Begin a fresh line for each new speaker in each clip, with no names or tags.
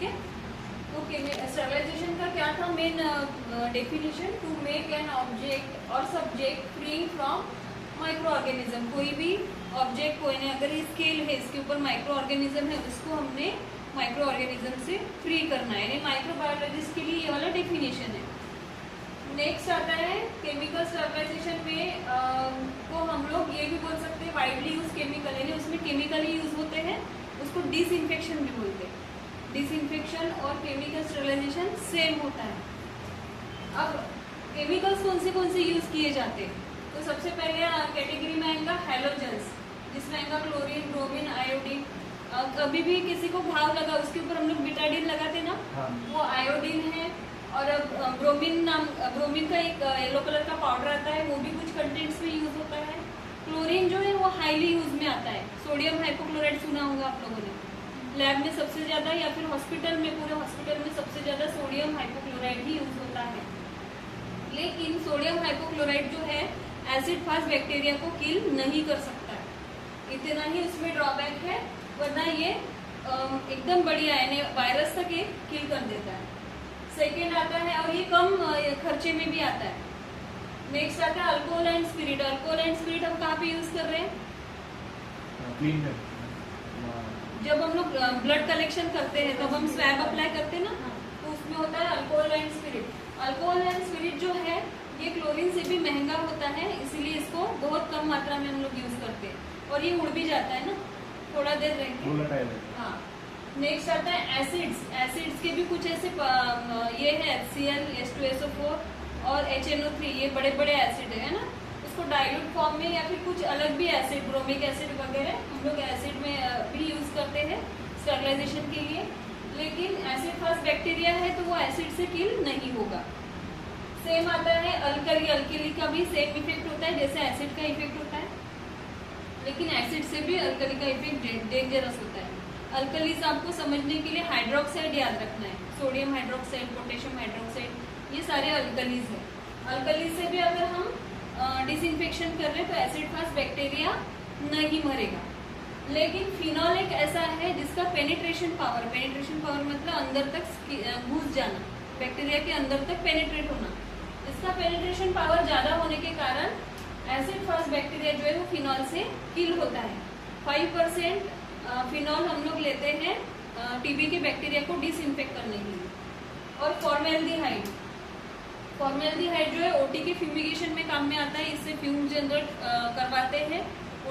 ठीक है। Okay, sterilization का क्या था main definition? To make an object or subject free from microorganism. कोई भी ऑब्जेक्ट, कोई नहीं, अगर ये स्केल है, इसके ऊपर माइक्रो ऑर्गेनिज्म है, उसको हमने माइक्रो ऑर्गेनिज्म से फ्री करना है, यानी माइक्रोबायोलॉजिस्ट के लिए ये वाला डेफिनेशन है। नेक्स्ट आता है केमिकल स्टरलाइजेशन में को हम लोग ये भी बोल सकते हैं वाइडली यूज केमिकल, यानी उसमें केमिकल ही यूज होते हैं, उसको डिसइंफेक्शन भी बोलते हैं। डिसइंफेक्शन और केमिकल स्टरलाइजेशन सेम होता है। अब केमिकल्स कौन से यूज किए जाते हैं? तो सबसे पहले कैटेगरी में आएगा हैलोजेंस, जिसमें आएगा क्लोरीन, ब्रोमीन, आयोडीन। कभी भी किसी को घाव लगा, उसके ऊपर हम लोग बिटाडिन लगाते ना,
हाँ।
वो आयोडीन है। और ब्रोमीन का एक येलो कलर का पाउडर आता है, वो भी कुछ कंटेंट्स में यूज होता है। क्लोरीन जो है वो हाईली यूज में आता है। सोडियम हाइपोक्लोराइड सुना होगा आप लोगों ने, लैब में सबसे ज्यादा या फिर हॉस्पिटल में, पूरे हॉस्पिटल में सबसे ज्यादा सोडियम हाइपोक्लोराइड ही यूज होता है। लेकिन सोडियम हाइपोक्लोराइड जो है एसिड फास्ट बैक्टीरिया को किल नहीं कर सकता है, इतना ही उसमें ड्रॉबैक है, वरना ये एकदम बढ़िया है, यानी वायरस तक ये किल कर देता है। सेकेंड आता है, और ये कम खर्चे में भी आता है। नेक्स्ट आता है alcohol and spirit. Alcohol and spirit हम कहाँ पे यूज कर रहे हैं?
क्लीन
जब हम लोग ब्लड कलेक्शन करते हैं तब हम स्वैब अप्लाई करते हैं ना, तो उसमें होता है alcohol and spirit. Alcohol and spirit जो है ये क्लोरीन से भी महंगा होता है, इसीलिए इसको बहुत कम मात्रा में हम लोग यूज करते हैं, और ये उड़ भी जाता है ना, थोड़ा देर रहेंगे। हाँ। नेक्स्ट आता है एसिड्स। एसिड्स के भी कुछ ऐसे ये है HCl, H2SO4 और HNO3, ये बड़े बड़े एसिड है ना, उसको डाइल्यूट फॉर्म में या फिर कुछ अलग भी एसिड, ब्रोमिक एसिड वगैरह हम लोग एसिड में भी यूज करते हैं स्टरलाइजेशन के लिए। लेकिन एसिड फास्ट बैक्टीरिया है तो वो एसिड से किल नहीं होगा। सेम आता है अल्कली। अल्कली का भी सेम इफेक्ट होता है जैसे एसिड का इफेक्ट होता है, लेकिन एसिड से भी अल्कली का इफेक्ट डेंजरस होता है। अल्कलीज आपको समझने के लिए हाइड्रोक्साइड याद रखना है, सोडियम हाइड्रोक्साइड, पोटेशियम हाइड्रोक्साइड, ये सारे अल्कलीज है। अल्कलीज से भी अगर हम डिसइंफेक्शन कर रहे हैं तो एसिड फास्ट बैक्टीरिया नहीं मरेगा। लेकिन फिनॉल एक ऐसा है जिसका पेनिट्रेशन पावर मतलब अंदर तक घुस जाना, बैक्टीरिया के अंदर तक पेनिट्रेट होना, इसका पेनिट्रेशन पावर ज्यादा होने के कारण एसिड फास्ट बैक्टीरिया जो है वो फिनॉल से किल होता है। 5% फिनॉल हम लोग लेते हैं टीबी के बैक्टीरिया को डिसइंफेक्ट करने के लिए। और फॉर्मेल्डिहाइड जो है ओटी के फ्यूमिगेशन में काम में आता है, इससे फ्यूम जनरेट करवाते हैं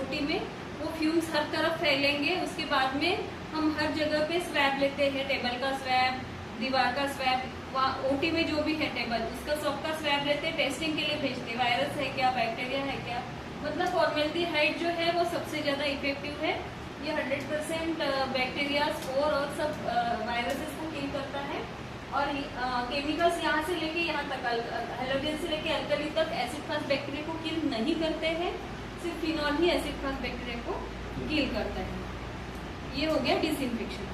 ओटी में, वो फ्यूम्स हर तरफ फैलेंगे। उसके बाद में हम हर जगह पे स्वैब लेते हैं, टेबल का स्वैब, दीवार का स्वैब, वहाँ ओटी में जो भी है टेबल उसका सबका स्वैब लेते हैं, टेस्टिंग के लिए भेजते हैं, वायरस है क्या, बैक्टीरिया है क्या। मतलब फॉर्मेल्डिहाइड जो है वो सबसे ज्यादा इफेक्टिव है, ये 100% बैक्टीरिया, स्पोर और सब वायरसेस को किल करता है। और केमिकल्स यहाँ से लेके यहाँ तक, हैलोजेन से लेके अल्कली तक एसिड फास्ट बैक्टीरिया को किल नहीं करते हैं, सिर्फ फिनॉल ही एसिड फास्ट बैक्टीरिया को किल करता है। ये हो गया डिसइंफेक्शन।